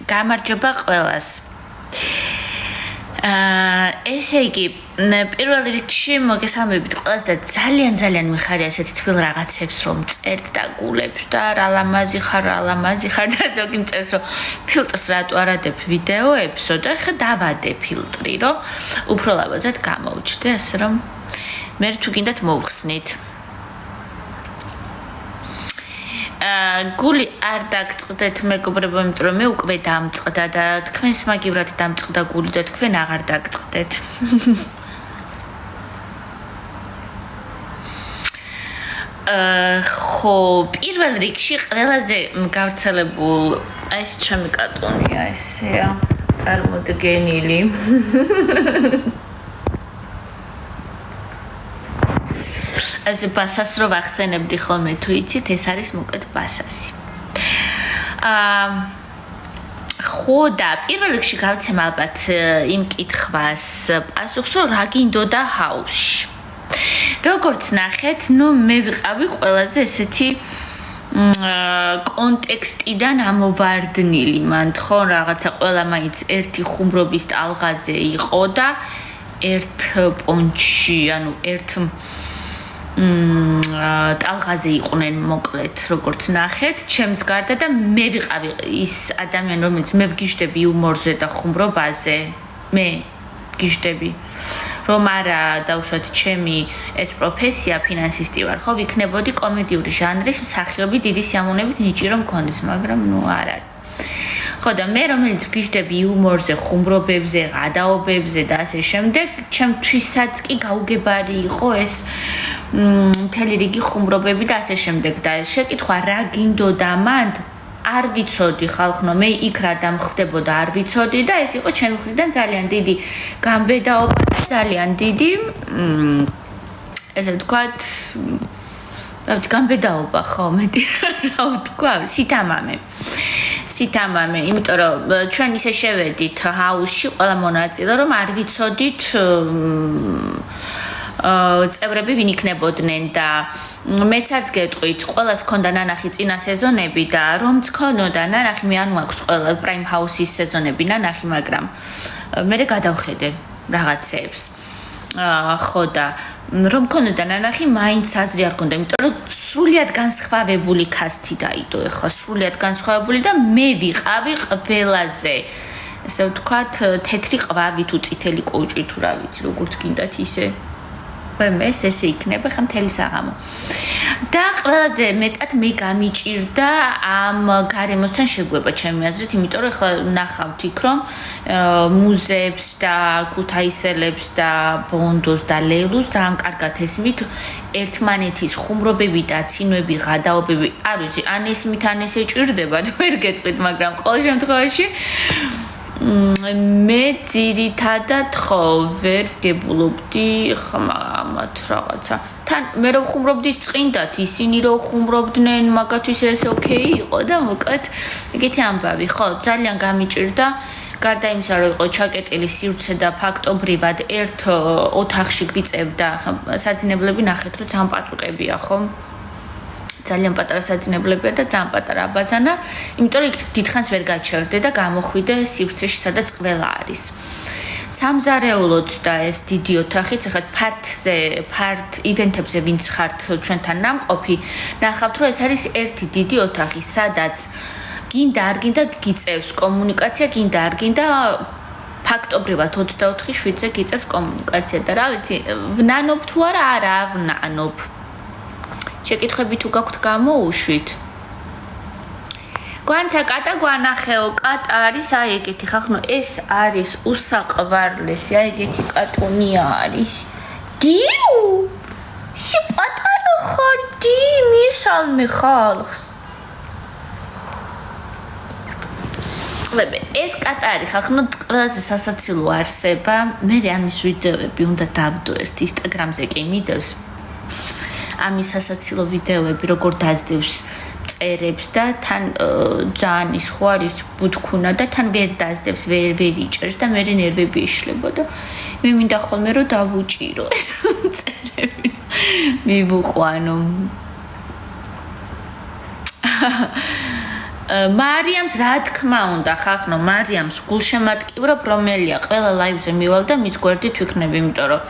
გამარჯობა ყველას. ესე იგი, პირველ რიგში მოგესალმებით ყველას და ძალიან მიხარია ასეთი თბილ რაღაცებს რომ წერთ და გულებს და რა ლამაზი ხარ და ზოგი მწერს რომ ფილტრს რატო არ ადებ ვიდეოებსო და ხა დავადე ფილტრი რომ უფრო ლამაზად გამოვჩდე ასე რომ მე თუ გინდათ მოვხსნით. გული არ დაგწყდეთ მეგობრებო, იმიტომ რომ მე უკვე დამწყდა და თქვენს მაგივრად დამწყდა გული და თქვენ აღარ დაგწყდეთ. ხო, პირველ რიგში ყველაზე გავრცელებულ ეს ჩემი კატონია ესეა, წარმოდგენილი. ასე ბასას რო ვახსენებდი ხოლმე თუ იცით, ეს არის მოკეთ ბასასი. ხო და პირველ რიგში გავცემ ალბათ იმ კითხვას პასუხს, რომ რა გინდოდა ჰაუსში. როგორც ნახეთ, მე ვიყავი ყველაზე ესეთი კონტექსტიდან ამოვარდნილი. მან თხონ რაღაცა ყველა მაინც ერთი ხუმრობის ტალღაზე იყო და ერთ პონჩი, ანუ ერთ ტალღაზე იყვნენ მოკლედ როგორც ნახეთ ჩემს გარდა და მე ვიყავი ის ადამიანი რომელიც მე ვგიჟდები იუმორზე და ხუმრობაზე მე ვგიჟდები რომ არა დავუშვათ ჩემი ეს პროფესია ფინანსისტი ვარ ხო ვიქნებოდი კომედიური ჟანრის მსახიობი დიდი სიამოვნებით ნიჭი რომ მქონდეს მაგრამ არ არის ხო და მე რომელიც ვგიჟდები იუმორზე ხუმრობებზე ღადაობებზე და ასე შემდეგ ჩემთვისაც კი გაუგებარი იყო ეს მთელი რიგი ხუმრობები და ასე შემდეგ და შეკითხვა რა გინდოდა მან არ ვიცოდი ხალხო მე იქ რა დამხვდებოდა არ ვიცოდი და ეს იყო ჩემი მხრიდან ძალიან დიდი გამბედაობა და ძალიან დიდი ესე ვთქვათ რა ვიცი გამბედაობა ხო მეტი რა ვთქვა სიტამამე იმიტომ რომ ჩვენ ისე შევედით ჰაუსში ყველა მონაწილე რომ არ ვიცოდით წევრები ვინ იქნებოდნენ და მეცაც გეტყვით ყველას ქონდა ნანახი წინა სეზონები და რომც ქონოდა ნანახი მე არ მაქვს ყველა პრაიმ ჰაუსის სეზონები ნანახი მაგრამ მე გადავხედე რაღაცებს ხო და რომ ქონოდა ნანახი მაინც აზრი არ ქონდა იმიტომ რომ სრულიად განსხვავებული კასტი დაიდო ეხლა სრულიად განსხვავებული და მე ვიყავი ყველაზე ესე ვთქვათ თეთრი ყვავი თუ წითელი კოჭი თუ რა ვიცი როგორც გინდათ ისე მეს ესე იქნება ხა მთელი საღამო და ყველაზე მეტად მე გამიჭირდა ამ გარემოსთან შეგვება ჩემი აზრით იმიტომ რომ ხა ნახავთ იქ რომ მუზეებს და ქუთაისელებს და ბონდოს და ლელუს ძალიან კარგად ესმით ერთმანეთის ხუმრობები და ცინვები ღადაობები არ ვიცი ან ესმით ან ესე ჭირდებათ ვერ გეტყვით მაგრამ ყოველ შემთხვევაში მე ძირითადად ხო ვერ ვგებულობდი ხმამათ რაღაცა თან მე რო ხუმრობდის წინდათ ისინი რო ხუმრობდნენ მაგათთვის ეს ოკეი იყო და მოკლედ ეგეთი ამბავი ხო ძალიან გამიჭირდა გარდა იმისა რომ იყო ჩაკეტილი სივრცე და ფაქტობრივად ერთ ოთახში გვიწევდა საძინებლები ნახეთ რომ ძალიან პაწუკებია ხო ძალიან პატარა საძინებლებია და ძალიან პატარა აბაზანა, იმიტომ რომ იქ დიდხანს ვერ გაჩერდე და გამოხვიდე სივრცეში, სადაც ყველა არის. სამზარეულოც და ეს დიდი ოთახიც, ახლა ფარტ ივენთებზე ვინც ხართ ჩვენთან ნამყოფი, ნახავთ რომ ეს არის ერთი დიდი ოთახი, სადაც გინდა არ გინდა გიწევს კომუნიკაცია, გინდა არ გინდა ფაქტობრივად 24/7-ზე გიწევს კომუნიკაცია და რა ვიცი, ვნანობ თუ არა ვნანობ. შეკითხები თუ გაქვთ გამოუშვით. გვანცა კატა გვანახეო, კატა არის აი ეგეთი ხახნო, ეს არის უსაყვარლესი, აი ეგეთი კატონია არის. დიუ! შე პატარა ხარ, დი, მისალმე ხალხს. ეს კატა არის ხახნო, ყველაზე სასაცილო არსება. მე ამის ვიდეოები უნდა დავდო ერთ ინსტაგრამზე კი მიდევს. ამის სასაცილო ვიდეოები როგორ დაძდევს წერებს და თან ძალიან ის ხო არის ბუთქუნა და თან ვერ დაძდევს ვერ იჭერს და მე ნერვები იშლება და მე მინდა ხოლმე რომ დავუჭირო ეს წერები მივუყვანო მარიამს რა თქმა უნდა ხახნო მარიამს გულშემატკივრობ რომელია ყველა ლაივზე მივალ და მის გვერდით ვიქნები იმიტომ რომ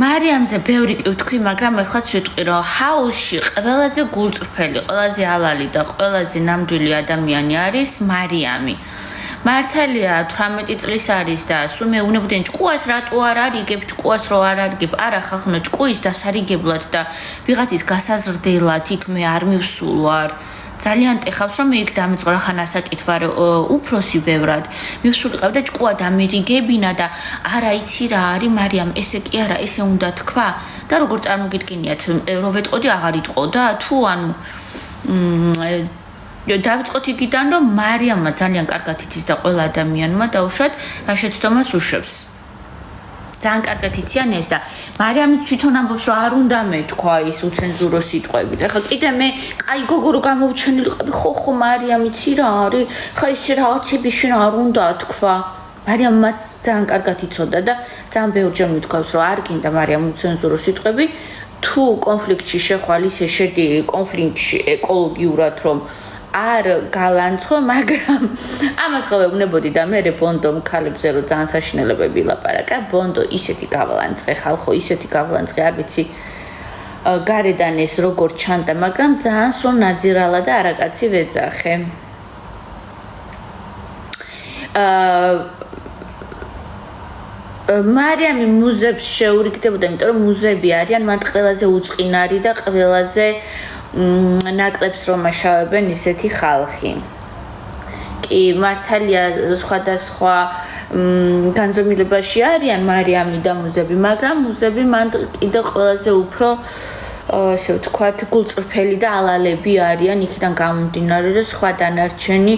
მარიამზე ბევრი კი ვთქვი მაგრამ ეხლაც ვიტყვი რომ ჰაუსში ყველაზე გულწრფელი ყველაზე ალალი და ყველაზე ნამდვილი ადამიანი არის მარიამი მართალია 18 წლის არის და სულ მეუბნებოდნენ ჭკუას რატო არ არიგებ ჭკუას რო არ არიგებ არა ხახნო ჭკუის დასარიგებლად და ვიღაცის გასაზრდელად იქ მე არ მივსულ ვარ ძალიან ტეხავს რომ მე იქ დამეწყო რა ხან ასაკით ვარ უფროსი ბევრად მივსულიყავ და ჭკუა დამერიგებინა და არა იცი რა არის მარიამ ესე კი არა ესე უნდა თქვა და როგორ წარმოგიდგენიათ რო ვეტყოდი აღარ იტყო და თუ ანუ დავიწყოთ იქიდან რომ მარიამმა ძალიან კარგად იცის და ყველა ადამიანმა დაუშვათ რა შეცდომას უშვებს ძალიან კარგად იციან ეს და მარიამის თვითონ ამბობს რომ არ უნდა მეთქვა ის უცენზურო სიტყვები და ხა კიდე მე კაი გოგო რო გამოვჩენილიყავი ხო მარიამ იცი რა არის ხა ის რაღაცები შენ არ უნდა თქვა მარიამმაც ძალიან კარგად იცოდა და ძალიან ბევრჯერ მithქვავს რომ არ გინდა მარიამ უცენზურო სიტყვები თუ კონფლიქტში შეხვალ ისე შედი კონფლიქტში ეკოლოგიურად რომ არ გალანცხო, მაგრამ ამას ხო ვეუბნებოდი და მე ბონდომ ქალებზე რომ ძალიან საშინელებები ლაპარაკა, ბონდო ისეთი გავლანწყე ხალხო, ისეთი გავლანწყე, არ ვიცი გარედან ეს როგორ ჩანდა, მაგრამ ძალიან სულ ნაძირალა და არაკაცი ვეძახე. მარიამი მუზებს შეურიგდებოდა, იმიტომ რომ მუზები არიან მათ ყველაზე უწყინარი და ყველაზე ნაკლებს რომ აშავებენ ისეთი ხალხი. კი, მართალია სხვადასხვა განზომილებაში არიან მარიამი და მუზები, მაგრამ მუზები მან კიდევ ყველაზე უფრო ასე ვთქვათ, გულწრფელი და ალალები არიან იქიდან გამომდინარე, რომ სხვა დანარჩენი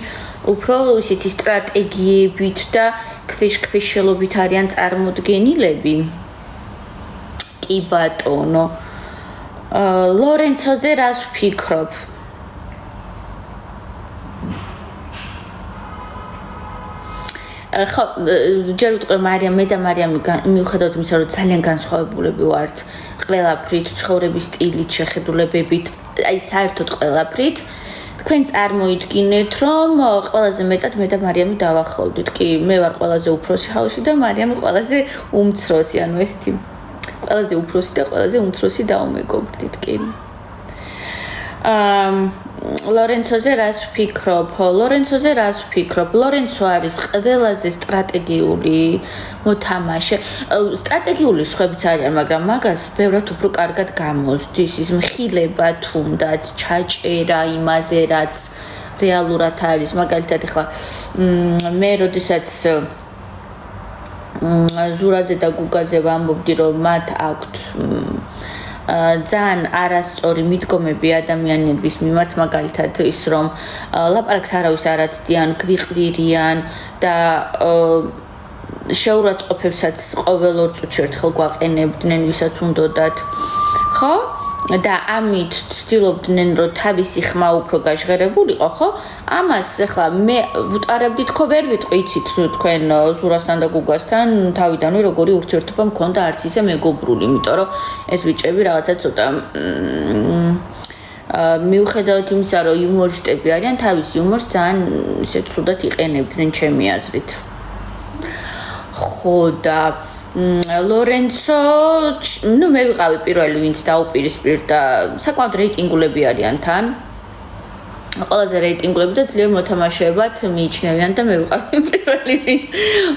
უფრო ისეთი სტრატეგიებით და ქვიშ-ქვიშელობით არიან წარმოდგენილები. კი ბატონო. ლორენცოზე რას ვფიქრობ? ხო, ჯერ ვიტყვი მარიამ, მე და მარიამი მიუხედავად იმისა, რომ ძალიან განსხვავებულები ვართ ყველაფრით, ცხოვრების სტილით, შეხედულებებით, აი საერთოდ ყველაფრით, თქვენ წარმოიდგინეთ, რომ ყველაზე მეტად მე და მარიამი დავახლოვდით. კი, მე ვარ ყველაზე უფროსი ჰაუსში და მარიამი ყველაზე უმცროსი, ანუ ესეთი ყველაზე უფროსი და ყველაზე უმცროსი დაუმეგობრდით, კი. ლორენცოზე რას ვფიქრობ? ლორენცო არის ყველაზე სტრატეგიული მოთამაშე. სტრატეგიული სხვებიც არიან, მაგრამ მაგას ბევრად უფრო კარგად გამოსდის ის მხილება თუნდაც, ჩაჭერა იმაზე, რაც რეალურად არის. მაგალითად, ახლა მე როდესაც ზურაზე და გუგაზე ვამბობდი, რომ მათ აქვთ ძალიან არასწორი მიდგომები ადამიანების მიმართ, მაგალითად ის რომ ლაპარაკს არავის არ აცდიან, გვიყვირიან და შეურაცხყოფებსაც ყოველ 2 წუთში ერთხელ გვაყენებდნენ, ვისაც უნდათ. ხო? და ამით ცდილობდნენ, რომ თავისი ხმა უფრო გაჟღერებულიყო, ხო? ამას ახლა მე ვუტარებდით, ხო ვერ ვიტყვი, იცით თქვენ ზურასთან და გუგასთან თავიდანვე როგორი ურთიერთობა მქონდა არც ისე მეგობრული, იმიტომ რომ ეს ბიჭები რაღაცა ცოტა მიუხედავად იმისა, რომ იუმორისტები არიან, თავის იუმორს ძალიან ისე ცუდად იყენებდნენ ჩემი აზრით. ხო და ლორენცო, ნუ მე ვიყავი პირველი, ვინც დაუპირისპირდა, საკმაოდ რეიტინგულები არიან თან. ყველაზე რეიტინგულები და ძლიერ მოთამაშეებად მიიჩნევიან და მე ვიყავი პირველი, ვინც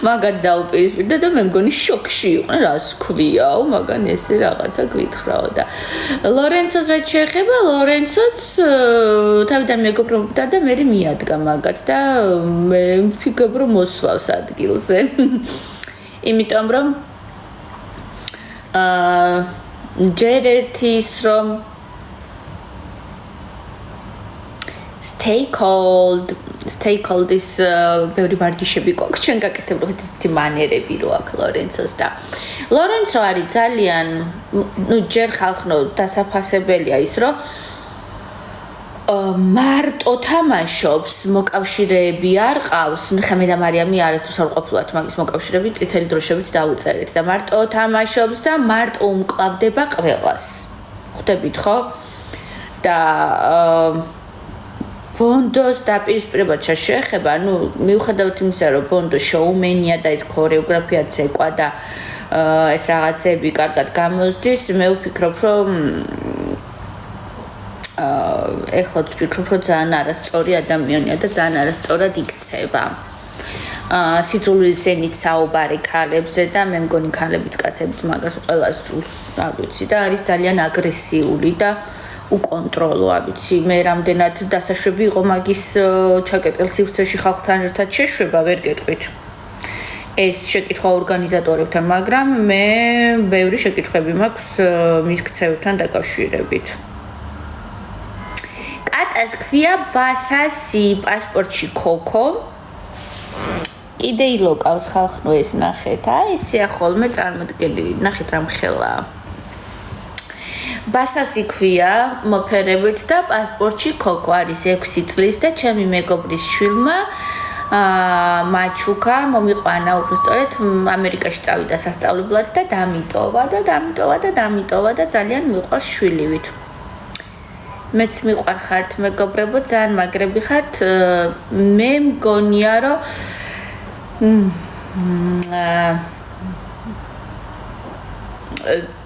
მაგათ დაუპირისპირდა და მე მგონი შოკში იყვნენ, რას ქვიაო, მაგან ესე რაღაცა გვითხრაო და ლორენცოს რაც შეეხება, ლორენცოც თავიდან მეგობრობდა და მე მიადგა მაგათ და მე ვფიქრობ, რომ მოსვავს ადგილზე. იმიტომ რომ ჯერ ერთი ის რომ stay cold is ბევრი ვარჯიშები გვაქვს ჩვენ გაკეთებული ესეთი მანერები რო აქვს ლორენცოს და ლორენცო არის ძალიან ნუ ჯერ ხალხნო დასაფასებელია ის რომ მარტო თამაშობს, მოკავშირეები არ ყავს. ხა მე და მარიამი არასდროს არ ყოფილვართ მაგის მოკავშირეები, წითელი დროშებიც დავუწერეთ და მარტო თამაშობს და მარტო უმკლავდება ყველას. ხვდებით ხო? და ბონდოს დაპირისპირებად შეეხება, მიუხედავად იმისა, რომ ბონდო შოუმენია და ის ქორეოგრაფიაც ეკვა და ეს რაღაცები კარგად გამოსდის, მე ვფიქრობ, რომ ეხლაც ვფიქრობ, რომ ძალიან არასწორი ადამიანია და ძალიან არასწორად იქცება. სიძულვილის ენით საუბარი ქალებზე და მე მგონი ქალებიც კაცებიც მაგას ყველას წულს არ ვიცი და არის ძალიან აგრესიული და უკონტროლო, ვიცი, მე რამდენად დასაშვები იყო მაგის ჩაკეტილ სივრცეში ხალხთან ერთად შეშვება, ვერ გეტყვით. ეს შეკითხვა ორგანიზატორებთან, მაგრამ მე ბევრი შეკითხვები მაქვს მის ქცევებთან დაკავშირებით. კატას ქვია ბასასი პასპორტში ქოქო. კიდე ილოკავს ხალხო ეს ნახეთ, ესეა ხოლმე წარმოდგენილი, ნახეთ რამ ხელაა. ბასასი ქვია მოფერებით და პასპორტში ქოქო არის 6 წლის და ჩემი მეგობრის შვილმა მაჩუკა მომიყვანა უბრალოდ ამერიკაში წავიდა სასწავლებლად და დამიტოვა და ძალიან მიყვარს შვილივით. მეც მიყვარ ხართ მეგობრებო, ძალიან მაგრები ხართ. მე მგონია რომ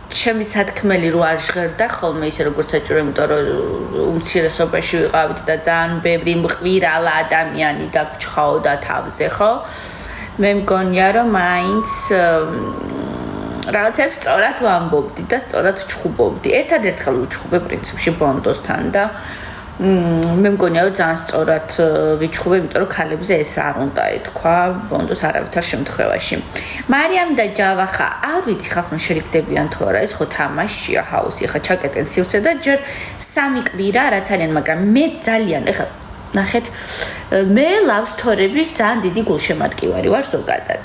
ჩემი სათქმელი რო არ ჟღერდა ხოლმე ისე როგორც საჭირო, იმიტომ რომ უმცირესობაში ვიყავით და ძალიან ბევრი მყვირალა ადამიანი დაგჩხაოდა თავზე, ხო? მე მგონია რომ მაინც რაღაცებს სწორად ვამბობდი და სწორად ვჩხუბობდი. ერთადერთხელ ვჩხუბე პრინციპში ბონდოსთან და მე მგონია რომ ძალიან სწორად ვიჩხუბე, იმიტომ რომ ქალებზე ეს არ უნდა ეთქვა ბონდოს არავითარ შემთხვევაში. მარიამ და ჯავახა, არ ვიცი ხალხო შერიგდებიან თუ არა, ეს ხო თამაშია ჰაუსი, ხა ჩაკეტენ სივრცე და ჯერ 3 კვირა რაც არიან, მაგრამ მეც ძალიან, ეხლა ნახეთ, მე ლავსტორების ძალიან დიდი გულშემატკივარი ვარ ზოგადად.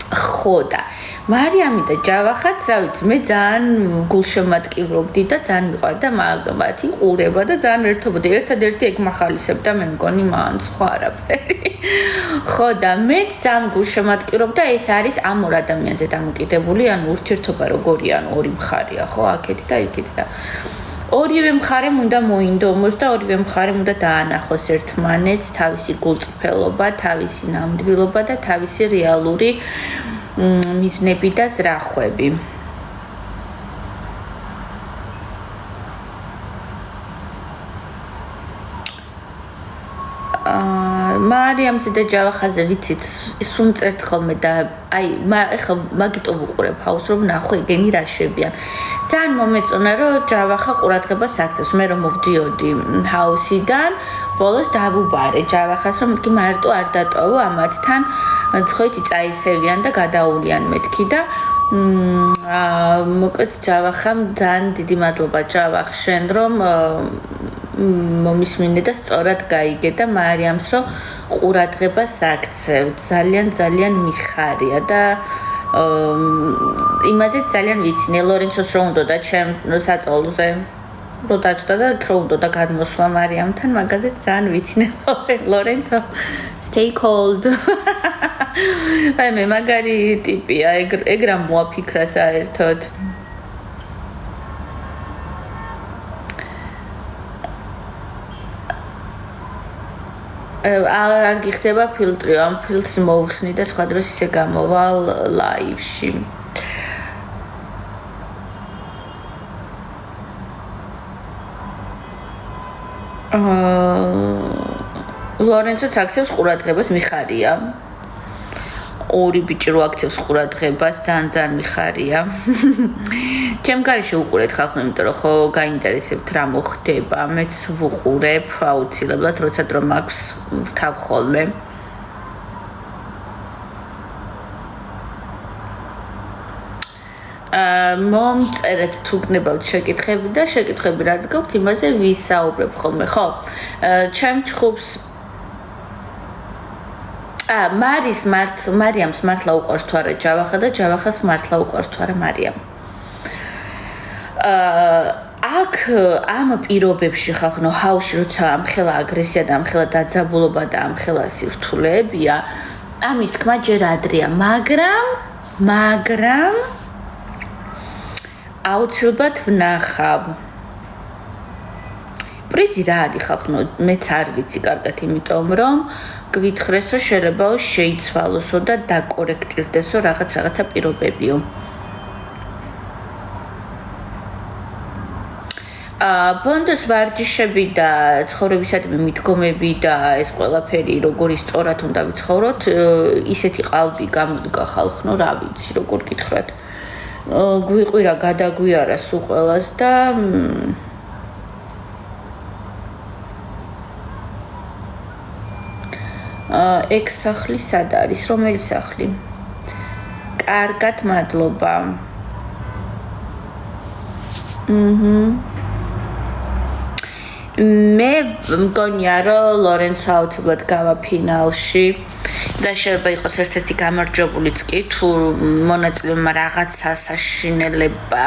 ხო და მარიამი და ჯავახაც, რა ვიცი, მე ძალიან გულშემატკივრობდი და ძალიან მიყვარდა მათი ყურება და ძალიან ერთობოდი. ერთადერთი ეგ מחალისებდა მე მგონი მან სხვა არაფერი. ხო და მეც ძალიან გულშემატკივრობდა, ეს არის ამ ორ ადამიანზე დამოკიდებული, ანუ ურთიერთობა როგორია, ანუ ორი მხარეა, ხო, აქეთ და იქით და ორივე მხარემ უნდა მოინდომოს და ორივე მხარემ უნდა დაანახოს ერთმანეთს, თავისი გულწრფელობა, თავისი ნამდვილობა და თავისი რეალური მიზნები და ზრახვები. მარიამზე და ჯავახაზე ვიცით, სუნწერთ ხოლმე და აი, ეხლა მაგიტო ვუყურებ ჰაუს, რომ ნახო ეგენი რა შვებიან. ძალიან მომეწონა, რომ ჯავახა ყურადღებას აქცევს. მე რომ მოვდიოდი ჰაუსიდან, ბოლოს დავუბარე ჯავახას, რომ კი მარტო არ დატოვო ამათთან, ცხოითი წაისევიან და გადაულიან მეთქი და მოკლედ ჯავახამ ძალიან დიდი მადლობა ჯავახ შენ რომ მომისმინე და სწორად გაიგე და მარიამს რომ ყურადღებას აქცევ. ძალიან მიხარია და იმაზეც ძალიან ვიცინე ლორენცოს რომ უნდა და ჩემ საწოლზე რო დაჭდა და რო უნდა და გადმოსვლა მარიამთან, მაგაზეც ძალიან ვიცინე ლორენცო stay cold. აი მე მაგარი ტიპია, ეგ რა მოაფიქრა საერთოდ. არ გიხდება ფილტრი, ამ ფილტრს მოვხსნი და სხვა დროს ისე გამოვალ ლაივში. ლორენცოც აქცევს ყურადღებას, მიხარია. ორი ბიჭი რო აქცევს ყურადღებას, ძალიან მიხარია. ჩემ გარეშე უყურეთ ხალხო, იმიტომ რომ ხო გაინტერესებთ რა მოხდება, მეც ვუყურებ აუცილებლად, როცა დრო მაქვს ვთავ ხოლმე. მომწერეთ თუ გნებავთ შეკითხები და შეკითხები რაც გაქვთ, იმაზე ვისაუბრებ ხოლმე, ხო? ჩემ ჩხუბს მარიამს მართლა უყვარს თუ არა ჯავახა და ჯავახას მართლა უყვარს თუ არა მარიამ. აქ ამ პირობებში ხალხო ჰაუსში როცა ამხელა აგრესია და ამხელა დაძაბულობა და ამხელა სირთულეებია, ამის თქმა ჯერ ადრეა, მაგრამ აუცილებლად ვნახავ. პრიზი რა არის ხალხო? მეც არ ვიცი კარგად, იმიტომ რომ გვითხრესო შეიძლება შეიცვალოსო და დაკორექტირდესო რაღაცა პირობებიო. ბონდოს ვარჯიშები და ცხოვრებისადმი მიდგომები და ეს ყველაფერი როგორ ისწორად უნდა ვიცხოვროთ, ისეთი ყალბი გამოდგა ხალხო, რა ვიცი, როგორ გითხრათ. გვიყვირა გადაგვიარა სულ ყველას და ეგ სახლი სად არის? რომელი სახლი? კარგად, მადლობა. მე მგონია რომ ლორენცო აუცილებლად გავა ფინალში და შეიძლება იყოს ერთ-ერთი გამარჯვებულიც კი თუ მონაწილეებმა რაღაცა საშინელება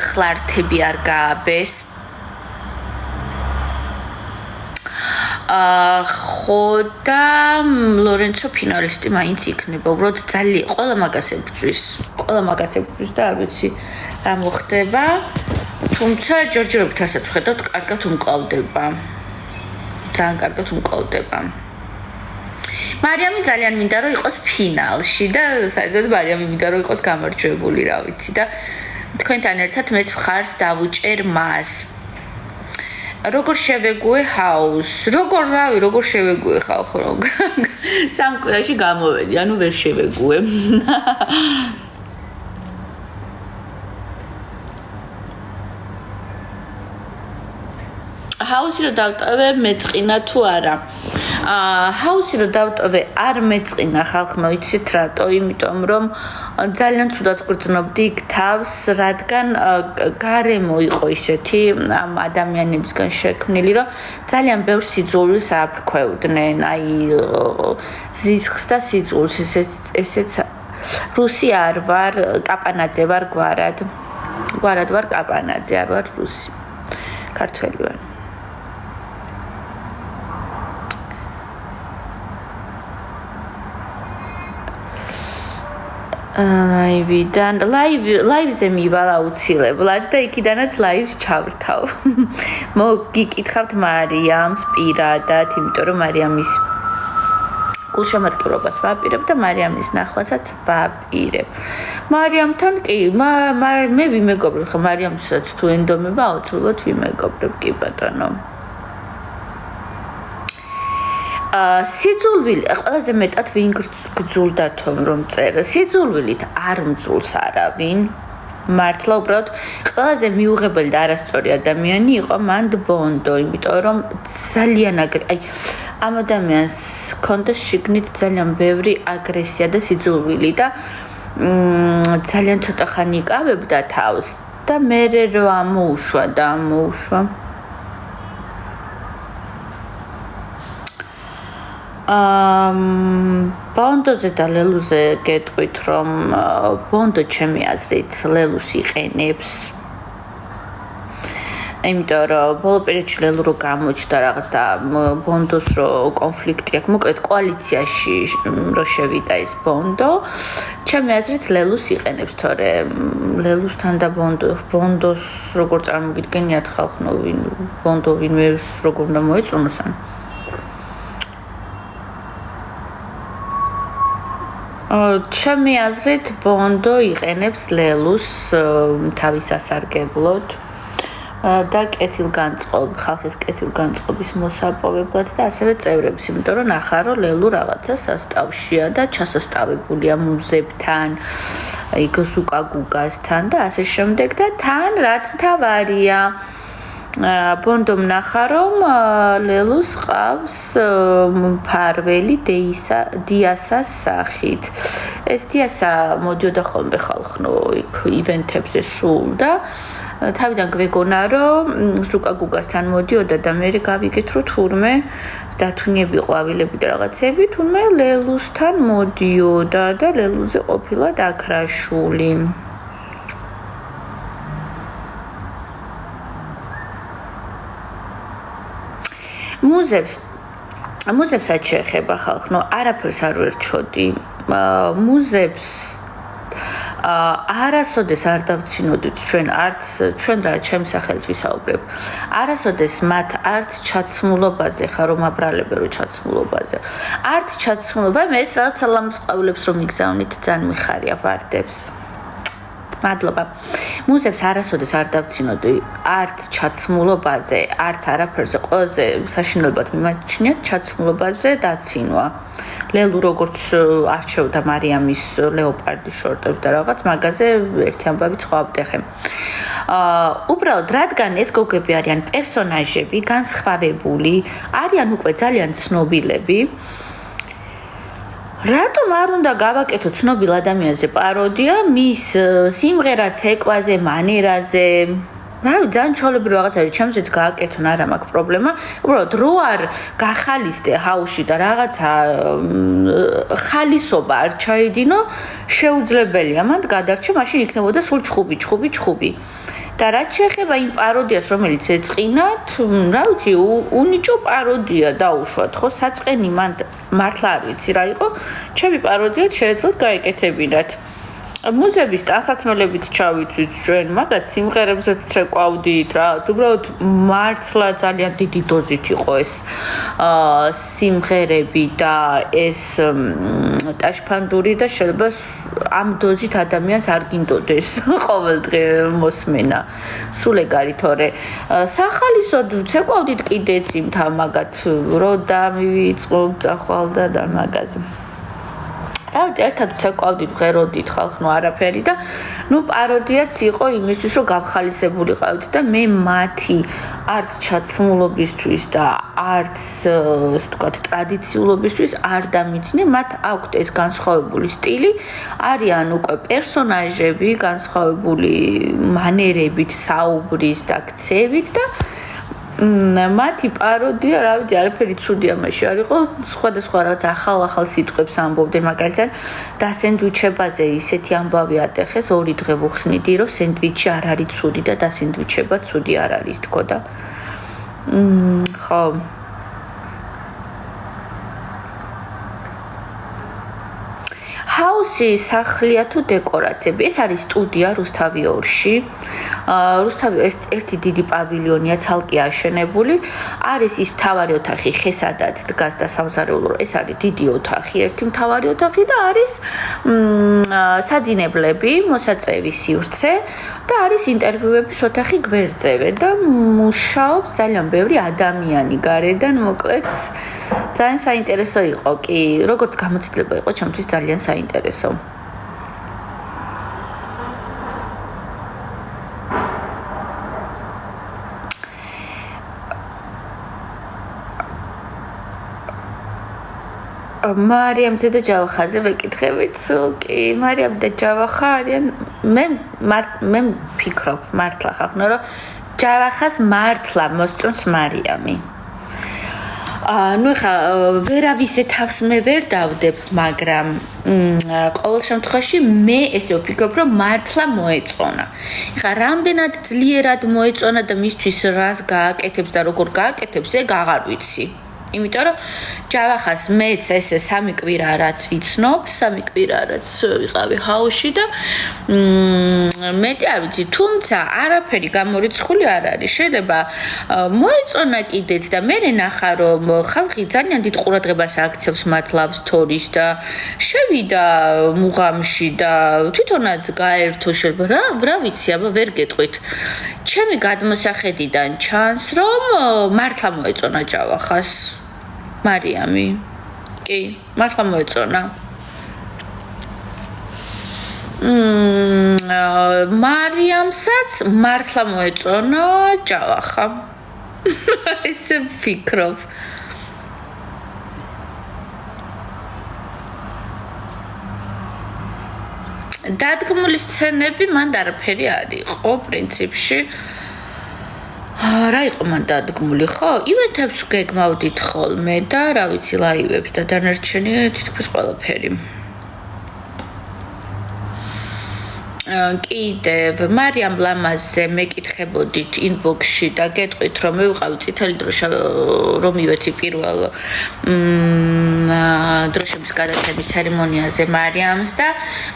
ხლართები არ გააბეს. ხო და ლორენცო ფინალისტი მაინც იქნება. უბრალოდ ძალიან ყველა მაგას ებრძვის და არ ვიცი რა მოხდება. თუმცა ჯორჯიობით რასაც ვხედავთ, კარგად უმკლავდება. ძალიან კარგად უმკლავდება. მარიამი ძალიან მინდა რომ იყოს ფინალში და საერთოდ მარიამი მინდა რომ იყოს გამარჯვებული, რა ვიცი და თქვენთან ერთად მეც მხარს დავუჭერ მას. როგორ შევეგუე ჰაუს? როგორ შევეგუე ხალხო? სამ კვირაში გამოვედი, ანუ ვერ შევეგუე. ჰაუსი რო დავტოვე მეწყინა თუ არა? ჰაუსი რო დავტოვე არ მეწყინა ხალხო, იცით რატო? იმიტომ რომ ძალიან ცუდად გრძნობდი იქ თავს, რადგან გარემო იყო ისეთი ამ ადამიანებისგან შექმნილი, რომ ძალიან ბევრ სიძულვილს აფრქვევდნენ, აი ზისხს და სიძულვილს, ესეც რუსი არ ვარ, კაპანაძე ვარ გვარად ვარ კაპანაძე, არ ვარ რუსი, ქართველი ვარ. ლაივზე მივალ აუცილებლად და იქიდანაც ლაივს ჩავრთავ. მოგიკითხავთ მარიამს პირადად, იმიტომ რომ მარიამის გულშემატკივრობას ვაპირებ და მარიამის ნახვასაც ვაპირებ. მარიამთან კი, მე ვიმეგობრებ, ხო მარიამსაც თუ ენდომება აუცილებლად ვიმეგობრებ, კი ბატონო. სიძულვილი ყველაზე მეტად ვინ გძულდათო რომ წერა სიძულვილით არ მძულს არავინ მართლა უბრალოდ ყველაზე მიუღებელი და არასწორი ადამიანი იყო მანდ ბონდო, იმიტომ რომ ძალიან აი ამ ადამიანს ჰქონდა შიგნით ძალიან ბევრი აგრესია და სიძულვილი და ძალიან ცოტა ხანი იკავებდა თავს და მე რო ამოუშვა ბონდოზე და ლელუზე გეტყვით რომ ბონდო ჩემი აზრით ლელუს იყენებს იმიტომ რომ ბოლო პერიოდში ლელუ რო გამოჩნდა რაღაც და ბონდოს რო კონფლიქტი აქვს მოკლედ კოალიციაში რო შევიდა ეს ბონდო ჩემი აზრით ლელუს იყენებს თორე ლელუსთან და ბონდოს როგორ წარმოგიდგენიათ ხალხო ვინ ბონდო ვინმე როგორ უნდა მოეწონოს ან ჩემი აზრით ბონდო იყენებს ლელუს თავის ასარგებლოდ და ხალხის კეთილგანწყობის მოსაპოვებლად და ასევე წევრებს, იმიტომ რომ ნახა რომ ლელუ რაღაცა სასტავშია და ჩასასტავებულია მუზებთან, იქ ზუკაგუგასთან და ასე შემდეგ და თან რაც მთავარია ბონდომ ნახა რომ ლელუს ყავს მფარველი დიასას სახით. ეს დიასა მოდიოდა ხოლმე ხალხო იქ ივენთებზე სულ და თავიდან გვეგონა რომ ზუკაგუგასთან მოდიოდა და მე გავიგეთ რომ თურმე დათუნიები ყვავილები და რაღაცები თურმე ლელუსთან მოდიოდა და ლელუზე ყოფილა დაქრაშული. მუზებსაც შეეხება ხალხო, არაფერს არ ვერჩოდი. მუზებს არასოდეს არ დავცინოდით ჩვენ რა ჩემს სახელით ვისაუბრებ. არასოდეს მათ არც ჩაცმულობაზე ხარ რომ აბრალებენ რომ ჩაცმულობაზე. არც ჩაცმულობა მე ეს რაღაც ალამწყავლებს რომ იგზავნით ძალიან მიხარია ვარდებს. მადლობა. მუზებს არასოდეს არ დავცინოდი არც ჩაცმულობაზე, არც არაფერზე, ყველაზე საშინელებად მიმაჩნიათ ჩაცმულობაზე დაცინვა. ლელუ როგორც არჩევდა მარიამის ლეოპარდის შორტებს და რაღაც მაგაზე ერთი ამბავი სხვა ავტეხე. უბრალოდ რადგან ეს გოგები არიან პერსონაჟები, განსხვავებული, არიან უკვე ძალიან ცნობილები. რატომ არ უნდა გავაკეთო ცნობილ ადამიანზე პაროდია მის სიმღერა ცეკვაზე, მანერაზე? რავი, ძალიან ჩოლებრივ რაღაც არის, ჩემზეც გააკეთონ, არა მაქვს პრობლემა. უბრალოდ რო არ გახალისდე ჰაუსში და რაღაცა ხალისობა არ ჩაედინო, შეუძლებელია მანდ გადარჩე, მაშინ იქნებოდა სულ ჩხუბი. და რაც შეეხება იმ პაროდიას, რომელიც ეწყინათ, რა ვიცი, უნიჭო პაროდია დაუშვათ, ხო, საწყენი მან მართლა არ ვიცი რა იყო, ჩემი პაროდიაც შეეძლოთ გაეკეთებინათ. მუზების ტანსაცმელებით ჩავიცვით ჩვენ, მაგათ სიმღერებზე წეკვავდით რა, უბრალოდ მართლა ძალიან დიდი დოზით იყო ეს სიმღერები და ეს ტაშფანდური და შეიძლება ამ დოზით ადამიანს არ გინდოდეს ყოველდღე მოსმენა. სულ ეგ არის, თორე სახალისოდ წეკვავდით კიდეც იმთა მაგათ რო დამივიწყო წახვალდა და მაგაზე. ერთად ვცეკვავდით, ღეროდით ხალხნო არაფერი და პაროდიაც იყო იმისთვის, რომ გავხალისებული ყავით და მე მათი არც ჩაცმულობისთვის და არც ვთქვათ ტრადიციულობისთვის არ დამიცნე, მათ აქვთ ეს განსხვავებული სტილი, არიან უკვე პერსონაჟები, განსხვავებული მანერებით, საუბრის და ქცევით და მათი პაროდია, რა ვიცი, არაფერი ცუდი ამაში არ იყო, სხვადასხვა რაღაც ახალ სიტყვებს ამბობდნენ, მაგალითად, და სენდვიჩებაზე ისეთი ამბავი ატეხეს, 2 დღე ვუხსნიდი, რომ სენდვიჩი არ არის ცუდი და დასენდვიჩება ცუდი არ არის, თქო და ხო. ჰაუსი სახლია თუ დეკორაციები? ეს არის სტუდია რუსთავი 2-ში. რუსთავი ერთი დიდი პავილიონია, ცალკე აშენებული. არის ის მთავარი ოთახი, ხესადაც დგას და სამზარეულო, ეს არის დიდი ოთახი, ერთი მთავარი ოთახი და არის საძინებლები, მოსაწევი სივრცე და არის ინტერვიუების ოთახი გვერდზევე და მუშაობს ძალიან ბევრი ადამიანი გარედან, მოკლედ ძალიან საინტერესო იყო კი, როგორც გამოცდილება იყო ჩემთვის ძალიან საინტერესო. მარიამზე და ჯავახაზე ვეკითხებით სულ კი, მარიამ და ჯავახა არიან მე ვფიქრობ მართლა ხახნო, რომ ჯავახას მართლა მოსწონს მარიამი. ხა ვერავისე თავს მე ვერ დავდებ, მაგრამ ყოველ შემთხვევაში მე ესე ვფიქრობ, რომ მართლა მოეწონა. ხა რამდენად ძლიერად მოეწონა და მისთვის რას გააკეთებს და როგორ გააკეთებს, ეგ აღარ ვიცი. იმიტომ რომ ჯავახას მეც ესე 3 კვირა რაც ვიცნობ, 3 კვირა რაც ვიყავი ჰაუსში და მეტი არ ვიცი, თუმცა არაფერი გამორიცხული არ არის. შეიძლება მოეწონა კიდეც და მე ნახა რომ ხალხი ძალიან დიდ ყურადღებას აქცევს მათ love stories და შევიდა მუღამში და თვითონაც გაერთო შეიძლება რა ვიცი, აბა ვერ გეტყვით. ჩემი გადმოსახედიდან ჩანს რომ მართლა მოეწონა ჯავახას მარიამი. კი, მართლა მოეწონა. მარიამსაც მართლა მოეწონა ჯავახა. ესე ვფიქრობ. დადგმული სცენები მანდ არაფერი არ იყო პრინციპში. რა იყო მან დადგმული, ხო? ივენთებს გეგმავდით ხოლმე და რა ვიცი, ლაივებს და დანარჩენი თითქმის ყველაფერი. კიდევ მარიამ ლამაზზე მეკითხებოდით ინბოქსში და გეტყვით რომ მე ვიყავი წითელი დროშა რომ ივეცი პირველ დროშების გადაცემის ცერემონიაზე მარიამს და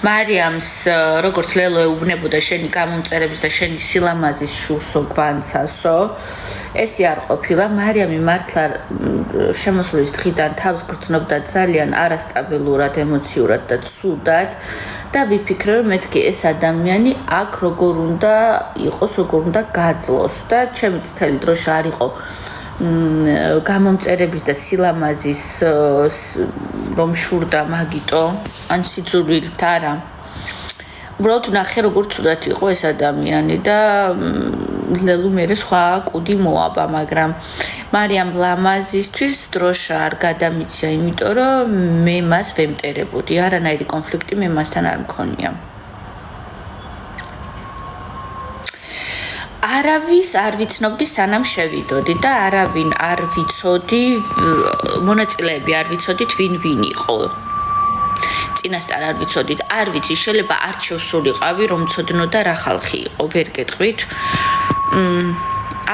მარიამს როგორც ლელო ეუბნებოდა შენი გამომწერების და შენი სილამაზის შურსო გვანცასო ესე არ ყოფილა მარიამი მართლა შემოსვლის დღიდან თავს გრძნობდა ძალიან არასტაბილურად ემოციურად და ცუდად და ვიფიქრე რომ მეთქი ეს ადამიანი აქ როგორ უნდა იყოს როგორ უნდა გაძლოს და ჩემი წითელი დროშა არ იყო გამომწერების და სილამაზის რომ შურდა მაგიტო ან სიძულვილთ არა უბრალოდ ნახე როგორ ცუდად იყო ეს ადამიანი და ლელუ მერე სხვა კუდი მოაბა მაგრამ მარიამ ლამაზისთვის დროშა არ გადამიცია იმიტომ რომ მე მას ვემტერებოდი არანაირი კონფლიქტი მე მასთან არ მქონია არავის არ ვიცნობდი სანამ შევიდოდი და არავინ არ ვიცოდი მონაწილეები არ ვიცოდით ვინ იყო წინასწარ არ ვიცოდით არ ვიცი შეიძლება არჩევს სულიყავი რომ ცოდნო და რა ხალხი იყო ვერ გეტყვით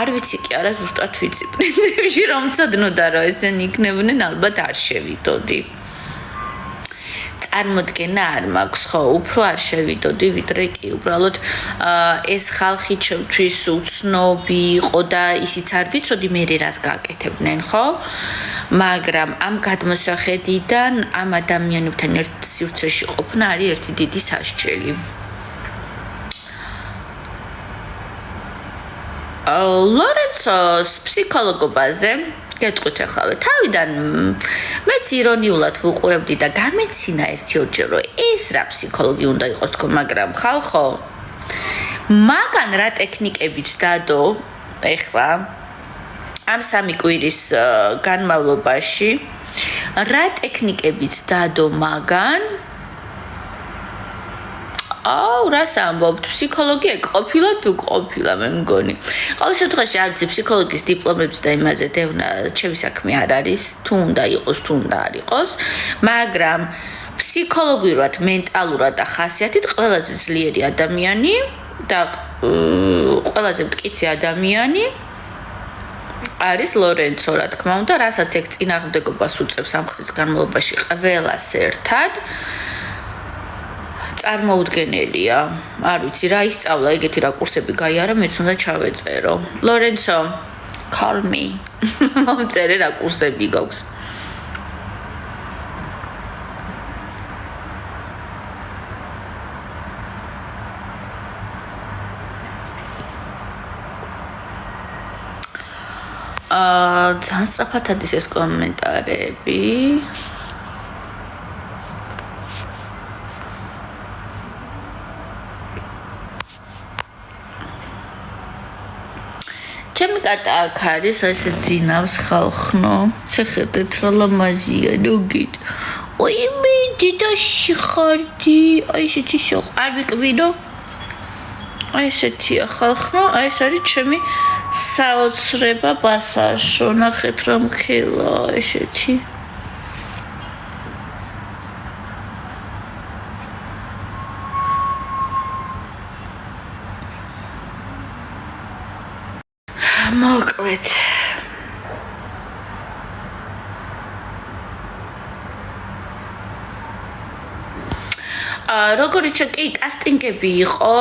არ ვიცი კი არა ზუსტად ვიცი პრინციპში რომ ცოდნო და რა ესენი იქნებდნენ ალბათ არ შევიდოდი წარმოდგენა არ მაქვს ხო უფრო არ შევიდოდი ვიდრე კი უბრალოდ ეს ხალხი ჩემთვის უცნობი იყო და ისიც არ ვიცოდი მე რას გააკეთებდნენ ხო მაგრამ ამ გადმოსახედიდან ამ ადამიანებთან ერთ სივრცეში ყოფნა არის ერთი დიდი სასჯელი ლორენცოს ფსიქოლოგობაზე გეტყვით ახლა თავიდან მეც ირონიულად ვუყურებდი და გამეცინა ერთი-ორჯერ რომ ეს რა ფსიქოლოგი უნდა იყოს თქო მაგრამ ხალხო მაგან რა ტექნიკებიც დადო ეხლა ამ სამი კვირის განმავლობაში რა ტექნიკებიც დადო მაგან აუ რას ამბობთ ფსიქოლოგი ყოფილა თუ ყოფილა მე მგონი ყოველ შემთხვევაში არ ვიცი ფსიქოლოგის დიპლომებს და იმაზე დევნა ჩემი საქმე არ არის თუ უნდა იყოს თუ უნდა არ იყოს მაგრამ ფსიქოლოგიურად მენტალურად და ხასიათით ყველაზე ძლიერი ადამიანი და ყველაზე მტკიცე ადამიანი არის ლორენცო რა თქმა უნდა რასაც ეგ წინააღმდეგობას უწევს ამ ხრის განმავლობაში ყველას ერთად წარმოუდგენელია. არ ვიცი რა ისწავლა, ეგეთი რა კურსები გაიარა, მეც უნდა ჩავეწერო. ლორენცო, call me. მომწერე რა კურსები გაქვს. ძალიან სწრაფად ადის ეს კომენტარები. ჩემი კატა აქ არის, ესე ძინავს ხალხნო. შეხედეთ რა ლამაზია, ნუგით. ой, მე დედაში ხარდი. აი ესეთი შოხ. არ ვიკვიდო. აი ესეთია ხალხნო, აი ეს არის ჩემი საოცრება ბასაშო. ნახეთ რა მქელა ესეთი. მოკლედ როგორიც კი კასტინგები იყო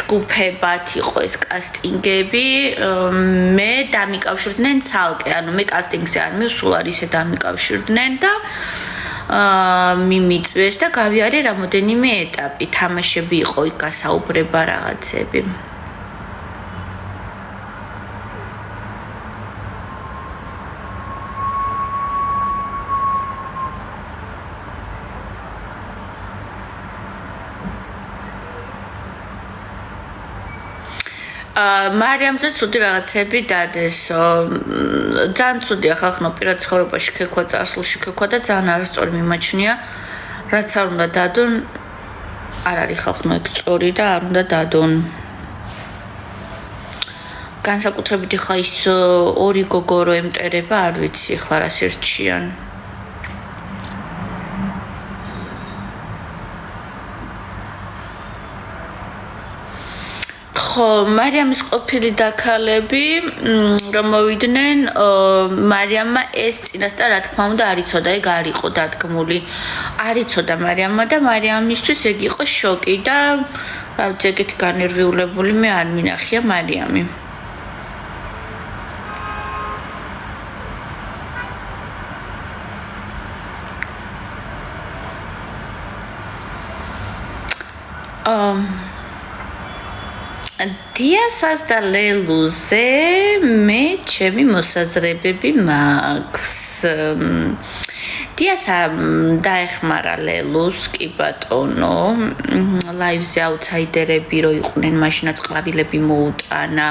ჯგუფებად იყო ეს კასტინგები მე დამიკავშირდნენ ცალკე ანუ მე კასტინგზე არ მივსულ არ ისე დამიკავშირდნენ და მიმიწვეს და გავიარე რამოდენიმე ეტაპი თამაშები იყო იქ გასაუბრება რაღაცები მარიამზე ცუდი რაღაცები დადესო. ძალიან ცუდია ხალხნო პირად ცხოვრებაში ქექვა წარსულში ქექვა და ძალიან არასწორი მიმაჩნია. რაც არ უნდა დადონ, არ არის ხალხნო ეგ სწორი და არ უნდა დადონ. განსაკუთრებით ხა ის ორი გოგო რო ემტერება, არ ვიცი ხლა რას ერჩიან. ხო, მარიამის ყოფილი დაქალები რომ მოვიდნენ, მარიამმა ეს წინასწარ რა თქმა უნდა არ იცოდა, ეგ არ იყო დადგმული. არ იცოდა მარიამმა და მარიამისთვის ეგ იყო შოკი და რა ვიცი, ეგეთი განერვიულებული მე არ მინახია მარიამი. დიასას და ლელუზე მე ჩემი მოსაზრებები მაქვს. დიასა დაეხმარა ლელუს, კი ბატონო, ლაივზე აუთსაიდერები რო იყვნენ, მაშინაც ყვავილები მოუტანა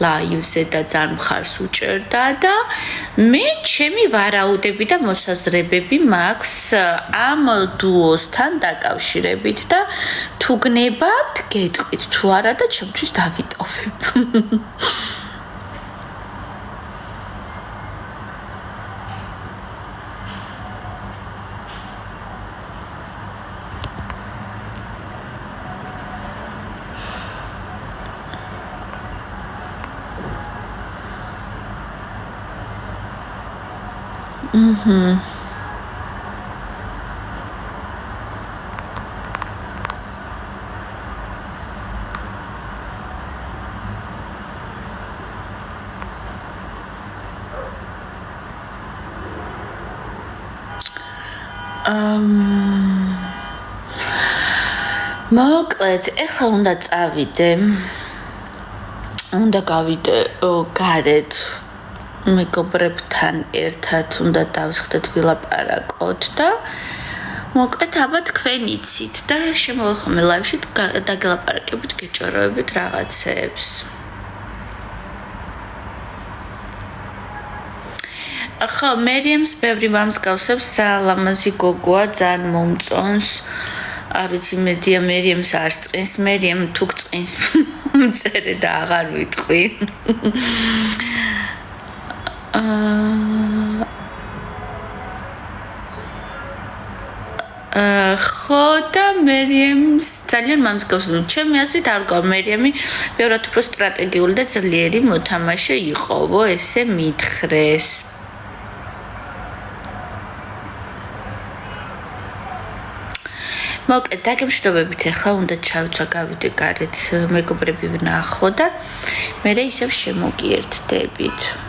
ლაივზე და ძალიან მხარს უჭერდა და მე ჩემი ვარაუდები და მოსაზრებები მაქვს ამ დუოსთან დაკავშირებით და თუ გნებავთ, გეტყვით თუ არა და ჩემთვის დავიტოვებ. მოკლედ, ეხლა უნდა წავიდე. უნდა გავიდე გარეთ. მეგობრებთან ერთად უნდა დავსხდეთ ვილაპარაკოთ და მოკლედ აბა თქვენ იცით და შემოვალ ლაივში დაგელაპარაკებით, გეჭოროებით რაღაცეებს. ხო, მერიემს ბევრი ვამსგავსებს, ძალიან ლამაზი გოგოა, ძალიან მომწონს. არ ვიცი, მერიემს არ წყინს, მერიემ თუ გწყინს წერე და აღარ ვიტყვი. ხო და მერიემს ძალიან მომსგავს. ჩემი აზრით არ გქონდა მერიემი ბევრად უფრო სტრატეგიული და ძლიერი მოთამაშე იყოვო, ესე მითხრეს. მოკლედ, დაგემშვიდობებით, ახლა უნდა ჩავცვა, გავიდე გარეთ, მეგობრები ვნახო და მე ისევ შემოგიერთდებით.